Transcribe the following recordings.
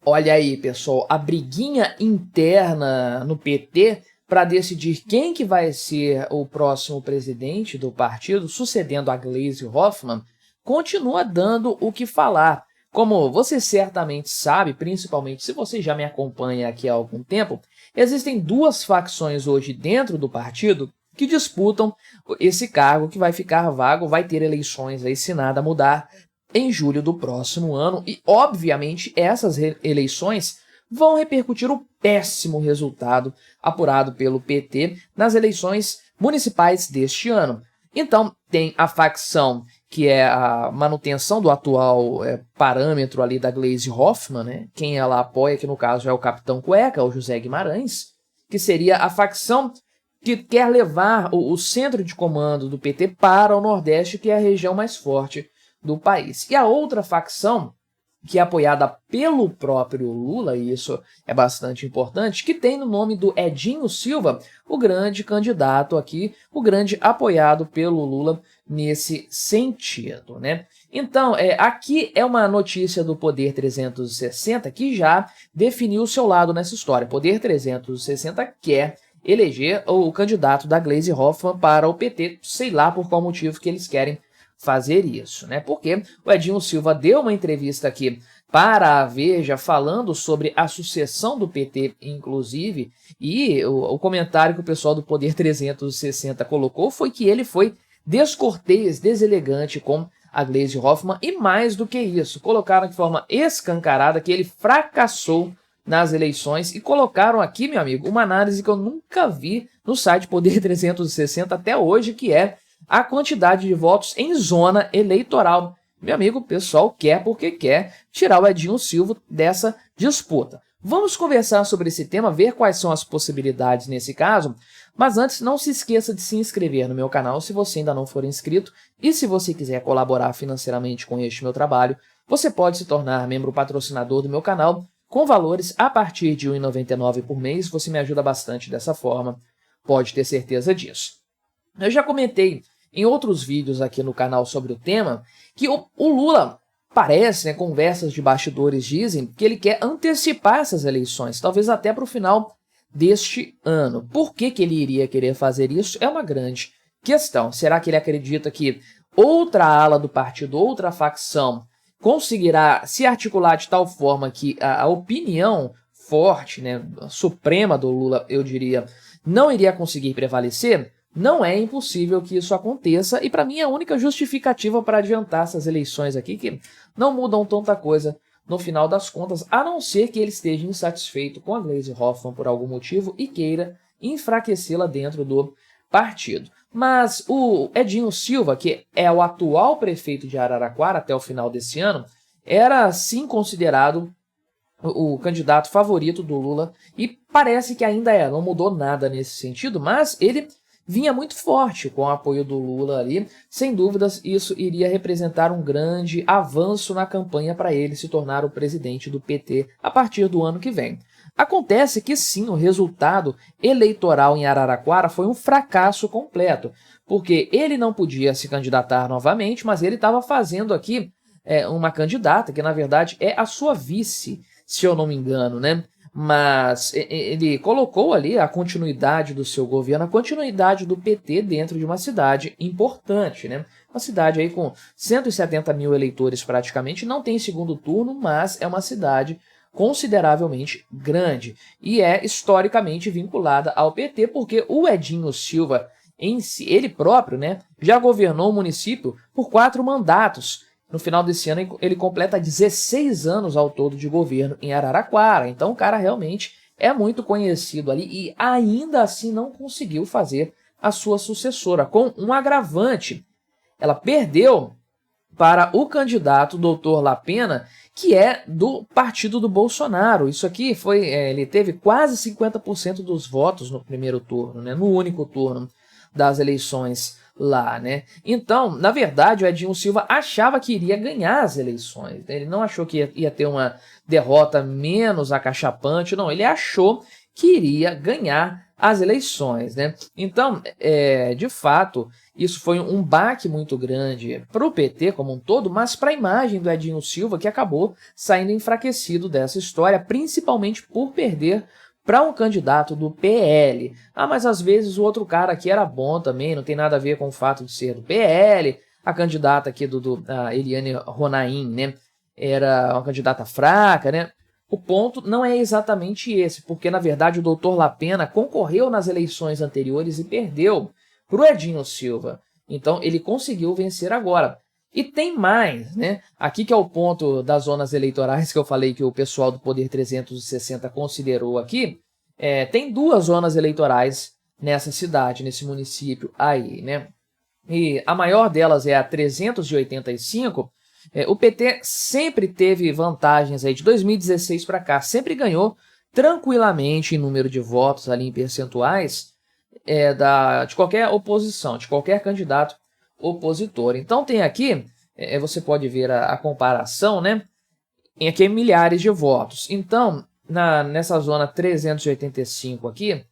Olha aí, pessoal, a briguinha interna no PT para decidir quem que vai ser o próximo presidente do partido, sucedendo a Gleisi Hoffmann, continua dando o que falar. Como você certamente sabe, principalmente se você já me acompanha aqui há algum tempo, existem duas facções hoje dentro do partido que disputam esse cargo que vai ficar vago, vai ter eleições aí se nada mudar em julho do próximo ano e, obviamente, essas eleições vão repercutir o péssimo resultado apurado pelo PT nas eleições municipais deste ano. Então, tem a facção que é a manutenção do atual parâmetro ali da Gleisi Hoffmann, né? Quem ela apoia, que no caso é o Capitão Cueca, o José Guimarães, que seria a facção que quer levar o centro de comando do PT para o Nordeste, que é a região mais forte do país. E a outra facção, que é apoiada pelo próprio Lula, e isso é bastante importante, que tem no nome do Edinho Silva, o grande candidato aqui, o grande apoiado pelo Lula nesse sentido, né? Então, aqui é uma notícia do Poder 360 que já definiu o seu lado nessa história. Poder 360 quer eleger o candidato da Gleisi Hoffmann para o PT, sei lá por qual motivo que eles querem fazer isso, né? Porque o Edinho Silva deu uma entrevista aqui para a Veja falando sobre a sucessão do PT, inclusive, e o comentário que o pessoal do Poder 360 colocou foi que ele foi descortês, deselegante com a Gleisi Hoffmann e mais do que isso, colocaram de forma escancarada que ele fracassou nas eleições e colocaram aqui, meu amigo, uma análise que eu nunca vi no site Poder 360 até hoje, que é a quantidade de votos em zona eleitoral. Meu amigo, o pessoal quer porque quer tirar o Edinho Silva dessa disputa. Vamos conversar sobre esse tema, ver quais são as possibilidades nesse caso, mas antes não se esqueça de se inscrever no meu canal se você ainda não for inscrito e se você quiser colaborar financeiramente com este meu trabalho, você pode se tornar membro patrocinador do meu canal com valores a partir de R$ 1,99 por mês, você me ajuda bastante dessa forma, pode ter certeza disso. Eu já comentei em outros vídeos aqui no canal sobre o tema, que o Lula parece, né, conversas de bastidores dizem, que ele quer antecipar essas eleições, talvez até para o final deste ano. Por que ele iria querer fazer isso? É uma grande questão. Será que ele acredita que outra ala do partido, outra facção, conseguirá se articular de tal forma que a opinião forte, né, suprema do Lula, eu diria, não iria conseguir prevalecer? Não é impossível que isso aconteça, e para mim a única justificativa para adiantar essas eleições aqui, que não mudam tanta coisa no final das contas, a não ser que ele esteja insatisfeito com a Gleisi Hoffmann por algum motivo e queira enfraquecê-la dentro do partido. Mas o Edinho Silva, que é o atual prefeito de Araraquara até o final desse ano, era sim considerado o candidato favorito do Lula, e parece que ainda não mudou nada nesse sentido, mas ele vinha muito forte com o apoio do Lula ali. Sem dúvidas, isso iria representar um grande avanço na campanha para ele se tornar o presidente do PT a partir do ano que vem. Acontece que sim, o resultado eleitoral em Araraquara foi um fracasso completo, porque ele não podia se candidatar novamente, mas ele estava fazendo aqui uma candidata que na verdade é a sua vice, se eu não me engano, né? Mas ele colocou ali a continuidade do seu governo, a continuidade do PT dentro de uma cidade importante, né? Uma cidade aí com 170 mil eleitores praticamente, não tem segundo turno, mas é uma cidade consideravelmente grande e é historicamente vinculada ao PT, porque o Edinho Silva em si, ele próprio, né, já governou o município por 4 mandatos. No final desse ano, ele completa 16 anos ao todo de governo em Araraquara. Então, o cara realmente é muito conhecido ali e ainda assim não conseguiu fazer a sua sucessora, com um agravante. Ela perdeu para o candidato Dr. Lapena, que é do partido do Bolsonaro. Isso aqui foi, ele teve quase 50% dos votos no primeiro turno, né, no único turno das eleições lá, né? Então, na verdade, o Edinho Silva achava que iria ganhar as eleições. Ele não achou que ia ter uma derrota menos acachapante, não. Ele achou queria ganhar as eleições, né? Então, de fato, isso foi um baque muito grande para o PT como um todo, mas para a imagem do Edinho Silva, que acabou saindo enfraquecido dessa história, principalmente por perder para um candidato do PL. Ah, mas às vezes o outro cara aqui era bom também, não tem nada a ver com o fato de ser do PL. A candidata aqui a Eliane Ronaim, né, era uma candidata fraca, né? O ponto não é exatamente esse, porque na verdade o Dr. Lapena concorreu nas eleições anteriores e perdeu para o Edinho Silva. Então ele conseguiu vencer agora. E tem mais, né? Aqui que é o ponto das zonas eleitorais que eu falei que o pessoal do Poder 360 considerou aqui. Tem 2 zonas eleitorais nessa cidade, nesse município aí, né? E a maior delas é a 385. O PT sempre teve vantagens aí de 2016 para cá, sempre ganhou tranquilamente em número de votos ali em percentuais de qualquer oposição, de qualquer candidato opositor. Então tem aqui, você pode ver a comparação, né? Tem aqui milhares de votos. Então, nessa zona 385 aqui,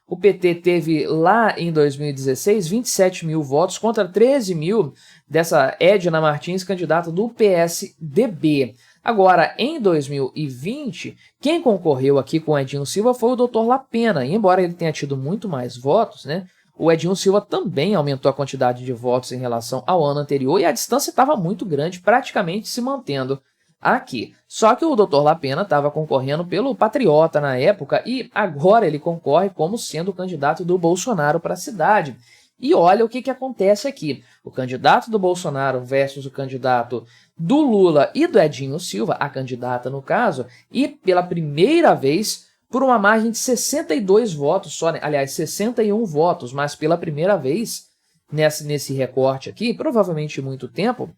o PT teve lá em 2016 27 mil votos contra 13 mil dessa Edna Martins, candidata do PSDB. Agora, em 2020, quem concorreu aqui com o Edinho Silva foi o Dr. Lapena. E embora ele tenha tido muito mais votos, né, o Edinho Silva também aumentou a quantidade de votos em relação ao ano anterior e a distância estava muito grande, praticamente se mantendo aqui. Só que o Dr. Lapena estava concorrendo pelo Patriota na época e agora ele concorre como sendo o candidato do Bolsonaro para a cidade. E olha o que acontece aqui. O candidato do Bolsonaro versus o candidato do Lula e do Edinho Silva, a candidata no caso, e pela primeira vez por uma margem de 62 votos só, né? Aliás, 61 votos, mas pela primeira vez nesse recorte aqui, provavelmente muito tempo,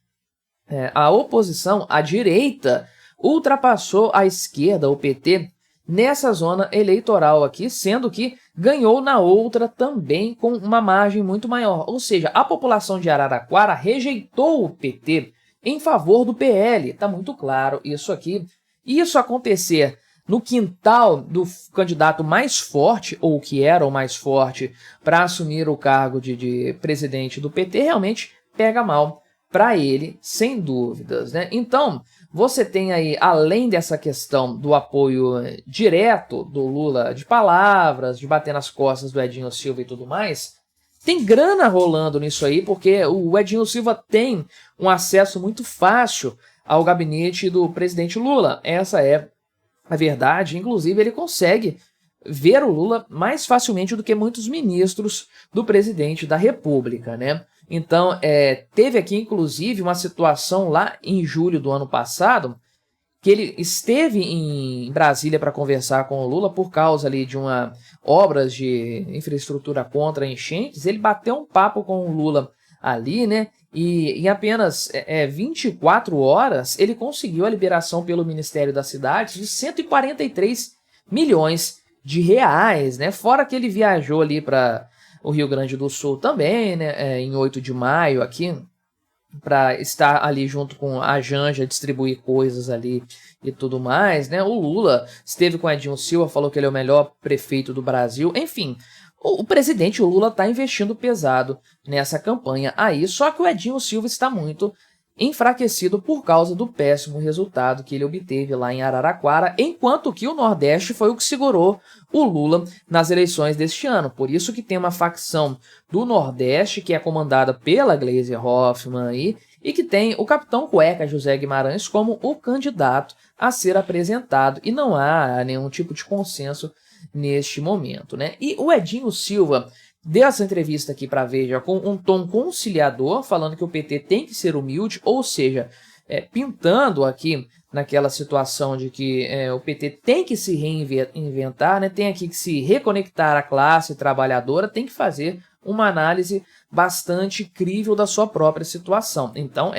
a oposição, a direita, ultrapassou a esquerda, o PT, nessa zona eleitoral aqui, sendo que ganhou na outra também com uma margem muito maior. Ou seja, a população de Araraquara rejeitou o PT em favor do PL. Está muito claro isso aqui. Isso acontecer no quintal do candidato mais forte, ou que era o mais forte, para assumir o cargo de presidente do PT, realmente pega mal para ele, sem dúvidas, né? Então, você tem aí, além dessa questão do apoio direto do Lula de palavras, de bater nas costas do Edinho Silva e tudo mais, tem grana rolando nisso aí, porque o Edinho Silva tem um acesso muito fácil ao gabinete do presidente Lula. Essa é a verdade. Inclusive, ele consegue ver o Lula mais facilmente do que muitos ministros do presidente da República, né? Então, teve aqui, inclusive, uma situação lá em julho do ano passado, que ele esteve em Brasília para conversar com o Lula por causa ali de obras de infraestrutura contra enchentes. Ele bateu um papo com o Lula ali, né? E em apenas 24 horas, ele conseguiu a liberação pelo Ministério das Cidades de 143 milhões de reais, né? Fora que ele viajou ali para o Rio Grande do Sul também, né, em 8 de maio aqui, para estar ali junto com a Janja, distribuir coisas ali e tudo mais, né? O Lula esteve com o Edinho Silva, falou que ele é o melhor prefeito do Brasil, enfim. O presidente, o Lula, está investindo pesado nessa campanha aí, só que o Edinho Silva está muito enfraquecido por causa do péssimo resultado que ele obteve lá em Araraquara, enquanto que o Nordeste foi o que segurou o Lula nas eleições deste ano. Por isso que tem uma facção do Nordeste que é comandada pela Gleisi Hoffmann aí, e que tem o capitão cueca José Guimarães como o candidato a ser apresentado, e não há nenhum tipo de consenso neste momento, né? E o Edinho Silva deu essa entrevista aqui para a Veja com um tom conciliador, falando que o PT tem que ser humilde, ou seja, pintando aqui naquela situação de que o PT tem que se reinventar, né? Tem aqui que se reconectar à classe trabalhadora, tem que fazer uma análise bastante crível da sua própria situação. Então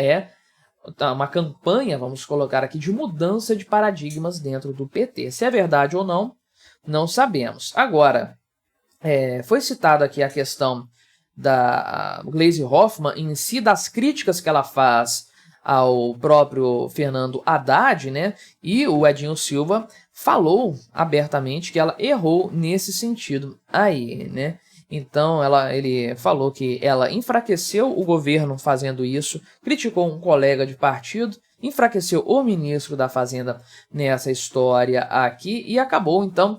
uma campanha, vamos colocar aqui, de mudança de paradigmas dentro do PT. Se é verdade ou não, não sabemos. Agora, foi citada aqui a questão da Gleisi Hoffmann em si, das críticas que ela faz ao próprio Fernando Haddad, né? E o Edinho Silva falou abertamente que ela errou nesse sentido aí, né? Então ele falou que ela enfraqueceu o governo fazendo isso, criticou um colega de partido, enfraqueceu o ministro da Fazenda nessa história aqui e acabou, então,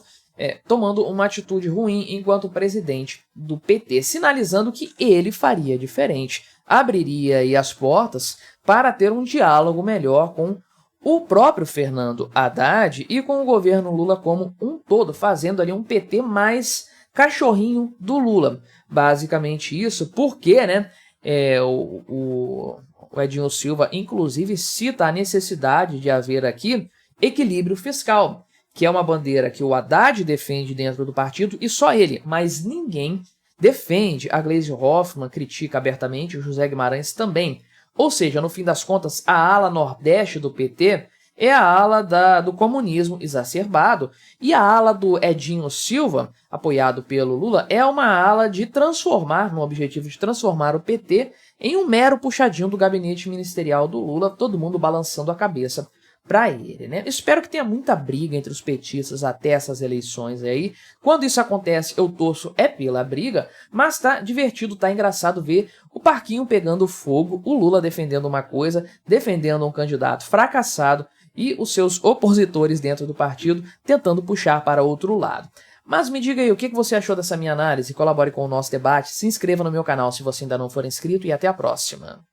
tomando uma atitude ruim enquanto presidente do PT, sinalizando que ele faria diferente, abriria aí as portas para ter um diálogo melhor com o próprio Fernando Haddad e com o governo Lula como um todo, fazendo ali um PT mais cachorrinho do Lula. Basicamente isso, porque, né, o Edinho Silva, inclusive, cita a necessidade de haver aqui equilíbrio fiscal, que é uma bandeira que o Haddad defende dentro do partido e só ele, mas ninguém defende. A Gleisi Hoffmann critica abertamente, o José Guimarães também. Ou seja, no fim das contas, a ala nordeste do PT é a ala do comunismo exacerbado e a ala do Edinho Silva, apoiado pelo Lula, é uma ala de transformar, no objetivo de transformar o PT em um mero puxadinho do gabinete ministerial do Lula, todo mundo balançando a cabeça para ele, né? Espero que tenha muita briga entre os petistas até essas eleições aí. Quando isso acontece, eu torço pela briga, mas tá divertido, tá engraçado ver o parquinho pegando fogo, o Lula defendendo uma coisa, defendendo um candidato fracassado e os seus opositores dentro do partido tentando puxar para outro lado. Mas me diga aí, o que você achou dessa minha análise? Colabore com o nosso debate, se inscreva no meu canal se você ainda não for inscrito e até a próxima.